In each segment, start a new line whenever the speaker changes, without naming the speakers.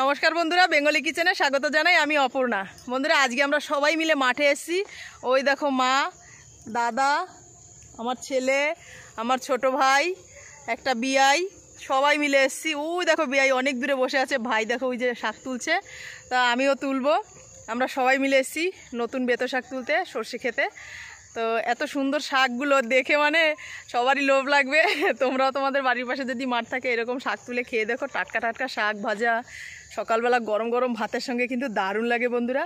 নমস্কার বন্ধুরা, বেঙ্গলি কিচেনে স্বাগত জানাই। আমি অপর্ণা। বন্ধুরা, আজকে আমরা সবাই মিলে মাঠে এসেছি। ওই দেখো, মা, দাদা, আমার ছেলে, আমার ছোট ভাই, একটা বিয়াই, সবাই মিলে এসেছি। ওই দেখো বিয়াই অনেক দূরে বসে আছে, ভাই দেখো ওই যে শাক তুলছে, তা আমিও তুলবো। আমরা সবাই মিলে এসেছি নতুন বেতো শাক তুলতে, সর্ষে খেতে। তো এত সুন্দর শাকগুলো দেখে মানে সবারই লোভ লাগবে। তোমরাও তোমাদের বাড়ির পাশে যদি মাঠ থাকে এরকম শাক তুলে খেয়ে দেখো। টাটকা টাটকা শাক ভাজা সকালবেলা গরম গরম ভাতের সঙ্গে কিন্তু দারুণ লাগে বন্ধুরা।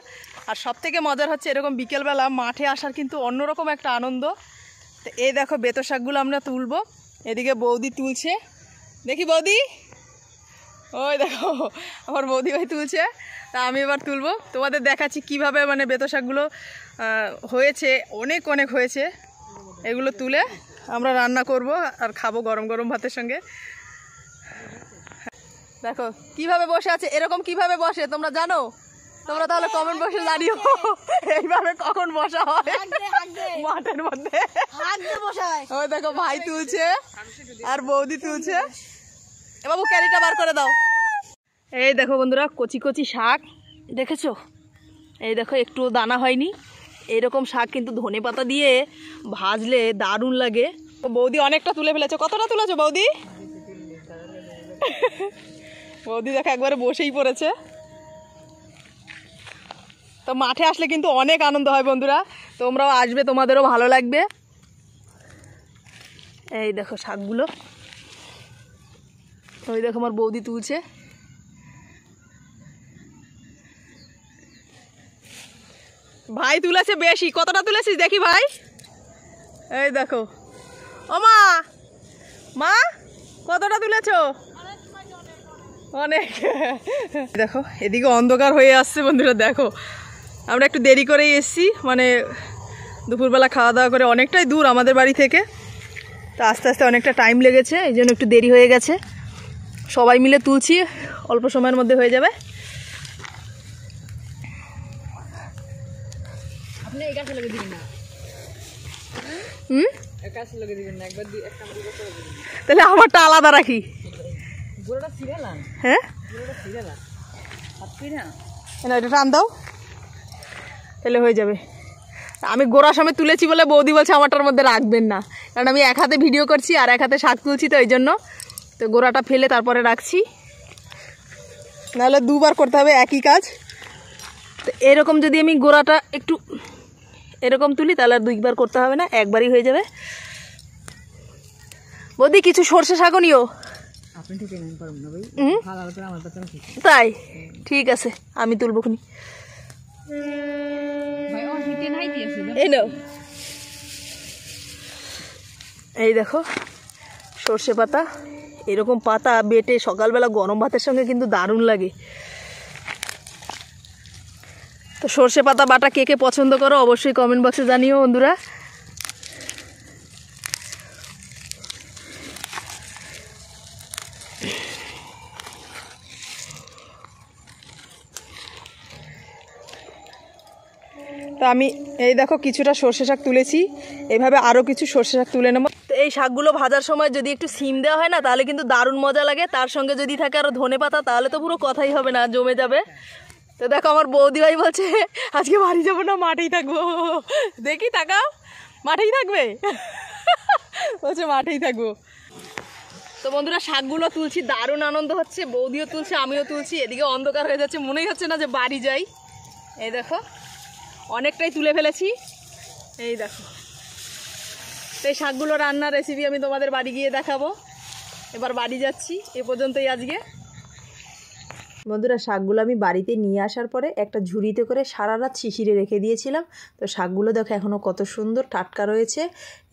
আর সবথেকে মজার হচ্ছে এরকম বিকেলবেলা মাঠে আসার কিন্তু অন্যরকম একটা আনন্দ। তো এই দেখো বেতো শাকগুলো আমরা তুলবো। এদিকে বৌদি তুলছে, দেখি বৌদি, ওই দেখো আমার বৌদি ভাই তুলছে। তা আমি এবার তুলবো, তোমাদের দেখাচ্ছি কিভাবে মানে বেতো শাকগুলো হয়েছে। অনেক অনেক হয়েছে। এগুলো তুলে আমরা রান্না করব আর খাবো গরম গরম ভাতের সঙ্গে। দেখো কিভাবে বসে আছে, এরকম কিভাবে বসে তোমরা জানো? তোমরা তাহলে কমেন্ট বক্সে জানিও এইভাবে কখন বসা হয় মাঠের মধ্যে। ওই দেখো ভাই তুলছে আর বৌদি তুলছে। এ বাবু ক্যারিটা বার করে দাও। এই দেখো বন্ধুরা, কচি কচি শাক দেখেছো? এই দেখো একটু দানা হয়নি। এইরকম শাক কিন্তু ধনে পাতা দিয়ে ভাজলে দারুণ লাগে। বৌদি অনেকটা তুলে ফেলেছে। কতটা তুলেছো বৌদি? বৌদি দেখো একবারে বসেই পড়েছে। তো মাঠে আসলে কিন্তু অনেক আনন্দ হয় বন্ধুরা, তোমরাও আসবে, তোমাদেরও ভালো লাগবে। এই দেখো শাকগুলো, ওই দেখো আমার বৌদি তুলছে। ভাই তুলেছে বেশি। কতটা তুলেছিস দেখি ভাই? এই দেখো। ও মা, মা কতটা তুলেছো? অনেক। দেখো এদিকে অন্ধকার হয়ে আসছে বন্ধুরা। দেখো আমরা একটু দেরি করেই এসছি, মানে দুপুরবেলা খাওয়া দাওয়া করে, অনেকটাই দূর আমাদের বাড়ি থেকে। তো আস্তে আস্তে অনেকটা টাইম লেগেছে, এই জন্য একটু দেরি হয়ে গেছে। সবাই মিলে তুলছি, অল্প সময়ের মধ্যে হয়ে যাবে। তাহলে আমারটা আলাদা রাখি। হ্যাঁ এটা টান দাও, তাহলে হয়ে যাবে। আমি গোড়া সময় তুলেছি বলে বৌদি বলছে আমারটার মধ্যে রাখবেন না, কারণ আমি এক হাতে ভিডিও করছি আর এক হাতে শাক তুলছি, তো এই জন্য তো গোড়াটা ফেলে তারপরে রাখছি, নাহলে দুবার করতে হবে একই কাজ। তো এরকম যদি আমি গোড়াটা একটু এরকম তুলি তাহলে আর দুইবার করতে হবে না, একবারই হয়ে যাবে। বৌদি কিছু সর্ষে শাকও নিও। তাই ঠিক আছে, আমি তুলবো খুনি। এই দেখো সর্ষে পাতা, এরকম পাতা বেটে সকালবেলা গরম ভাতের সঙ্গে কিন্তু দারুণ লাগে। তো সর্ষে পাতা বাটা কে কে পছন্দ করো অবশ্যই কমেন্ট বক্সে জানিও বন্ধুরা। তো আমি এই দেখো কিছুটা সর্ষে শাক তুলেছি, এইভাবে আরও কিছু সর্ষে শাক তুলে নেবো। তো এই শাকগুলো ভাজার সময় যদি একটু সিম দেওয়া হয় না, তাহলে কিন্তু দারুণ মজা লাগে। তার সঙ্গে যদি থাকে আরও ধনে পাতা, তাহলে তো পুরো কথাই হবে না, জমে যাবে। তো দেখো আমার বৌদি ভাই বলছে আজকে বাড়ি যাবো না, মাঠেই থাকবো। দেখি তাকাও, মাঠেই থাকবে? বলছে মাঠেই থাকবো। তো বন্ধুরা শাকগুলো তুলছি, দারুণ আনন্দ হচ্ছে। বৌদিও তুলছে, আমিও তুলছি। এদিকে অন্ধকার হয়ে যাচ্ছে, মনেই হচ্ছে না যে বাড়ি যাই। এই দেখো অনেকটাই তুলে ফেলেছি। এই দেখো, তো এই শাকগুলো রান্নার রেসিপি আমি তোমাদের বাড়ি গিয়ে দেখাবো। এবার বাড়ি যাচ্ছি, এ পর্যন্তই আজকে। বন্ধুরা শাকগুলো আমি বাড়িতে নিয়ে আসার পরে একটা ঝুড়িতে করে সারা রাত শিশিরে রেখে দিয়েছিলাম। তো শাকগুলো দেখো এখনও কত সুন্দর টাটকা রয়েছে।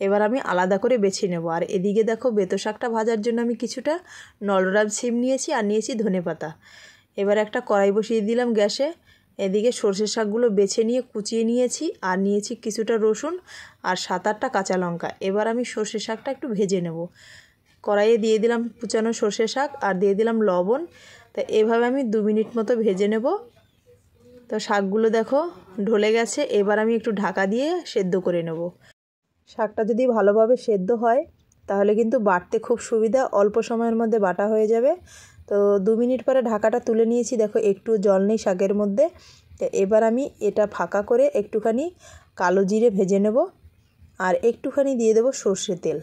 এবার আমি আলাদা করে বেছে নেব। আর এদিকে দেখো বেতো শাকটা ভাজার জন্য আমি কিছুটা নলরাম সিম নিয়েছি আর নিয়েছি ধনেপাতা। এবার একটা কড়াই বসিয়ে দিলাম গ্যাসে। এদিকে সর্ষে শাকগুলো বেছে নিয়ে কুচিয়ে নিয়েছি, আর নিয়েছি কিছুটা রসুন আর 7-8টা কাঁচা লঙ্কা। এবার আমি সর্ষে শাকটা একটু ভেজে নেব। কড়াইয়ে দিয়ে দিলাম কুচানো সর্ষে শাক আর দিয়ে দিলাম লবণ। তো এভাবে আমি 2 মিনিট মতো ভেজে নেব। তো শাকগুলো দেখো ঢলে গেছে, এবার আমি একটু ঢাকা দিয়ে সেদ্ধ করে নেব। শাকটা যদি ভালোভাবে সেদ্ধ হয় তাহলে কিন্তু বাটতে খুব সুবিধা, অল্প সময়ের মধ্যে বাটা হয়ে যাবে। তো 2 মিনিট পরে ঢাকাটা তুলে নিয়েছি, দেখো একটু জল নেই শাকের মধ্যে। তো এবার আমি এটা ফাঁকা করে একটুখানি কালো জিরে ভেজে নেব আর একটুখানি দিয়ে দেবো সর্ষে তেল।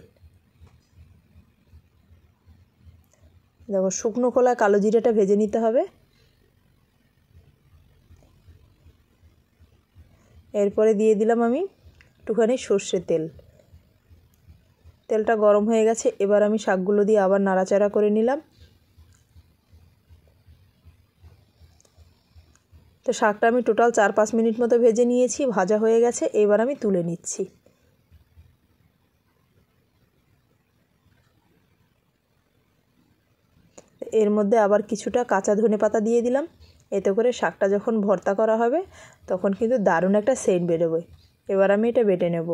দেখো শুকনো খোলায় কালো জিরেটা ভেজে নিতে হবে। এরপরে দিয়ে দিলাম আমি একটুখানি সর্ষের তেল। তেলটা গরম হয়ে গেছে, এবার আমি শাকগুলো দিয়ে আবার নাড়াচাড়া করে নিলাম। তো শাকটা আমি টোটাল 4-5 মিনিট মতো ভেজে নিয়েছি, ভাজা হয়ে গেছে। এবার আমি তুলে নিচ্ছি। এর মধ্যে আবার কিছুটা কাঁচা ধনেপাতা দিয়ে দিলাম, এতে করে শাকটা যখন ভর্তা করা হবে তখন কিন্তু দারুণ একটা সেন্ট বেরোবে। এবার আমি এটা বেটে নেব।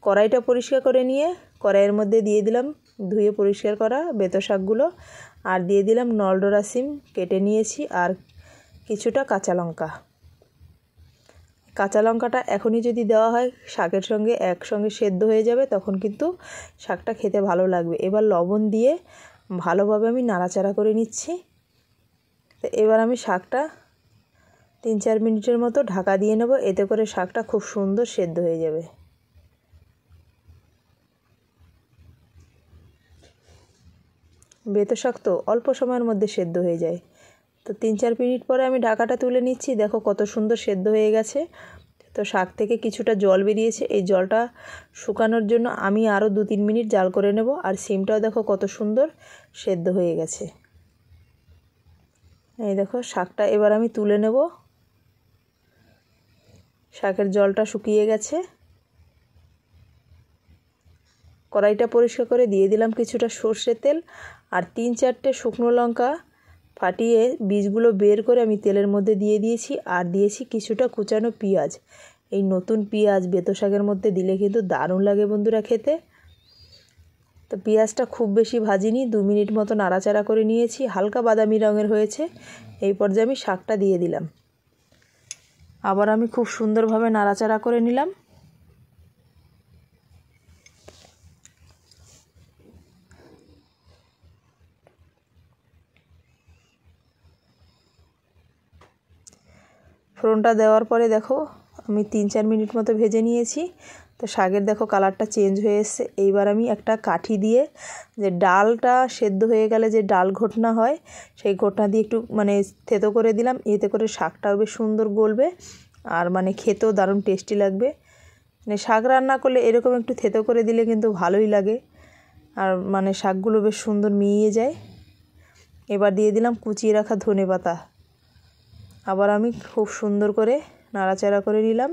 কড়াইটা পরিষ্কার করে নিয়ে কড়াইয়ের মধ্যে দিয়ে দিলাম ধুয়ে পরিষ্কার করা বেতো শাকগুলো, আর দিয়ে দিলাম নলডোরা সিম কেটে নিয়েছি, আর কিছুটা কাঁচা লঙ্কা। কাঁচা লঙ্কাটা এখনই যদি দেওয়া হয় শাকের সঙ্গে একসঙ্গে সেদ্ধ হয়ে যাবে, তখন কিন্তু শাকটা খেতে ভালো লাগবে। এবার লবণ দিয়ে ভালোভাবে আমি নাড়াচাড়া করে নিচ্ছি। তো এবার আমি শাকটা 3-4 মিনিটের মতো ঢাকা দিয়ে নেব, এতে করে শাকটা খুব সুন্দর সেদ্ধ হয়ে যাবে। বেতো শাক তো অল্প সময়ের মধ্যে সেদ্ধ হয়ে যায়। তো 3-4 মিনিট পরে আমি ঢাকাটা তুলে নিচ্ছি, দেখো কত সুন্দর সেদ্ধ হয়ে গেছে। তো শাক থেকে কিছুটা জল বেরিয়েছে, এই জলটা শুকানোর জন্য আমি আরও 2-3 মিনিট জাল করে নেব। আর সিমটাও দেখো কত সুন্দর সেদ্ধ হয়ে গেছে। এই দেখো শাকটা এবার আমি তুলে নেব। শাকের জলটা শুকিয়ে গেছে। কড়াইটা পরিষ্কার করে দিয়ে দিলাম কিছুটা সর্ষের তেল আর 3-4টে শুকনো লঙ্কা ফাটিয়ে বীজগুলো বের করে আমি তেলের মধ্যে দিয়ে দিয়েছি, আর দিয়েছি কিছুটা কুচানো পেঁয়াজ। এই নতুন পেঁয়াজ বেতো শাকের মধ্যে দিলে কিন্তু দারুণ লাগে বন্ধুরা খেতে। তো পেঁয়াজটা খুব বেশি ভাজিনি, 2 মিনিট মতো নাড়াচাড়া করে নিয়েছি, হালকা বাদামি রঙের হয়েছে। এই পর্যায়ে আমি শাকটা দিয়ে দিলাম, আবার আমি খুব সুন্দরভাবে নাড়াচাড়া করে নিলাম। ফোড়নটা দেওয়ার পরে দেখো আমি 3-4 মিনিট মতো ভেজে নিয়েছি। তো শাকের দেখো কালারটা চেঞ্জ হয়ে এসছে। এইবার আমি একটা কাঠি দিয়ে যে ডালটা সেদ্ধ হয়ে গেলে যে ডাল ঘটনা হয়, সেই ঘটনা দিয়ে একটু মানে থেতো করে দিলাম, এতে করে শাকটাও বেশ সুন্দর গলবে আর মানে খেতেও দারুণ টেস্টি লাগবে। মানে শাক রান্না করলে এরকম একটু থেতো করে দিলে কিন্তু ভালোই লাগে, আর মানে শাকগুলো বেশ সুন্দর মিইয়ে যায়। এবার দিয়ে দিলাম কুচিয়ে রাখা ধনেপাতা, আবার আমি খুব সুন্দর করে নাড়াচাড়া করে নিলাম।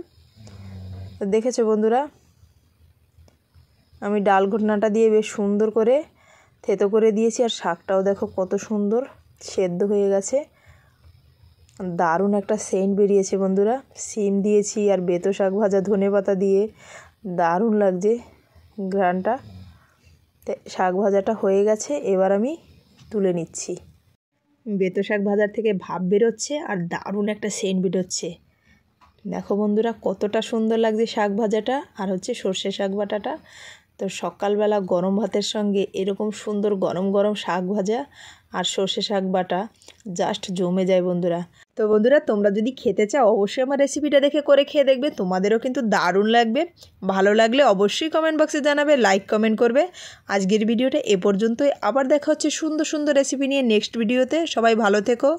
তো দেখেছো বন্ধুরা, আমি ডাল ঘটনাটা দিয়ে বেশ সুন্দর করে থেতো করে দিয়েছি, আর শাকটাও দেখো কত সুন্দর সেদ্ধ হয়ে গেছে। দারুণ একটা সেন্ট বেরিয়েছে বন্ধুরা। সিম দিয়েছি আর বেতো শাক ভাজা ধনেপাতা দিয়ে দারুণ লাগছে ঘ্রাণটা। শাক ভাজাটা হয়ে গেছে, এবার আমি তুলে নিচ্ছি। বেতো শাক ভাজার থেকে ভাপ বেরোচ্ছে আর দারুণ একটা সেন্ট বেরোচ্ছে। দেখো বন্ধুরা কতটা সুন্দর লাগছে শাক ভাজাটা আর হচ্ছে সর্ষে শাক বাটাটা। তো সকালবেলা গরম ভাতের সঙ্গে এরকম সুন্দর গরম গরম শাক ভাজা আর সর্ষে শাক বাটা জাস্ট জমে যায় বন্ধুরা। তো বন্ধুরা তোমরা যদি খেতে চাও অবশ্যই আমার রেসিপিটা দেখে করে খেয়ে দেখবে, তোমাদেরও কিন্তু দারুণ লাগবে। ভালো লাগলে অবশ্যই কমেন্ট বক্সে জানাবে, লাইক কমেন্ট করবে। আজকের ভিডিওটা এ পর্যন্তই, আবার দেখা হচ্ছে সুন্দর সুন্দর রেসিপি নিয়ে নেক্সট ভিডিওতে। সবাই ভালো থেকো।